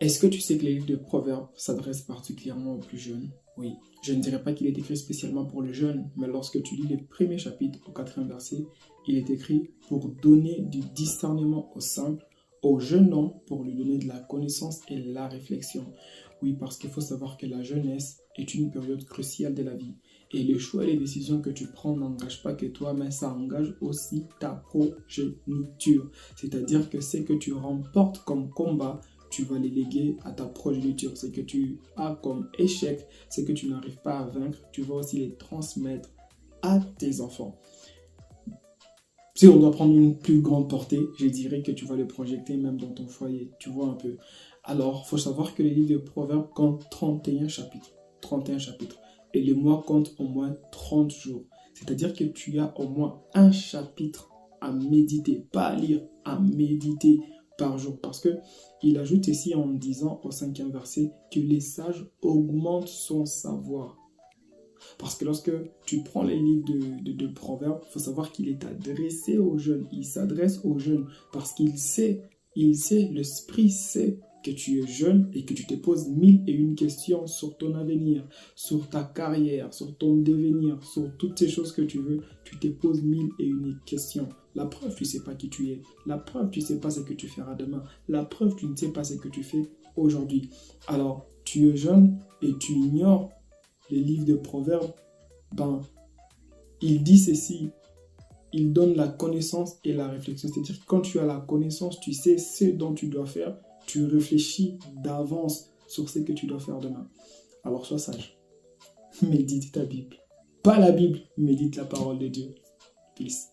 Est-ce que tu sais que les livres de Proverbes s'adressent particulièrement aux plus jeunes? Oui. Je ne dirais pas qu'il est écrit spécialement pour le jeune, mais lorsque tu lis les premiers chapitres au 4e verset, il est écrit pour donner du discernement au simple, au jeune homme, pour lui donner de la connaissance et la réflexion. Oui, parce qu'il faut savoir que la jeunesse est une période cruciale de la vie. Et les choix et les décisions que tu prends n'engagent pas que toi, mais ça engage aussi ta progéniture. C'est-à-dire que ce que tu remportes comme combat, tu vas les léguer à ta progéniture. Ce que tu as comme échec, ce que tu n'arrives pas à vaincre, tu vas aussi les transmettre à tes enfants. Si on doit prendre une plus grande portée, je dirais que tu vas le projeter même dans ton foyer. Tu vois un peu. Alors, il faut savoir que les livres de Proverbes comptent 31 chapitres. 31 chapitres. Et les mois comptent au moins 30 jours. C'est-à-dire que tu as au moins un chapitre à méditer. Pas à lire, à méditer par jour. Parce que il ajoute ici en disant au 5e verset que les sages augmentent son savoir. Parce que lorsque tu prends les livres de Proverbes, il faut savoir qu'il est adressé aux jeunes. Il s'adresse aux jeunes parce qu'il sait, l'esprit sait que tu es jeune et que tu te poses 1001 questions sur ton avenir, sur ta carrière, sur ton devenir, sur toutes ces choses que tu veux. Tu te poses 1001 questions. La preuve, tu ne sais pas qui tu es. La preuve, tu ne sais pas ce que tu feras demain. La preuve, tu ne sais pas ce que tu fais aujourd'hui. Alors, tu es jeune et tu ignores les livres de Proverbes, il dit ceci, il donne la connaissance et la réflexion. C'est-à-dire que quand tu as la connaissance, tu sais ce dont tu dois faire, tu réfléchis d'avance sur ce que tu dois faire demain. Alors sois sage, médite ta Bible. Pas la Bible, médite la parole de Dieu. Peace.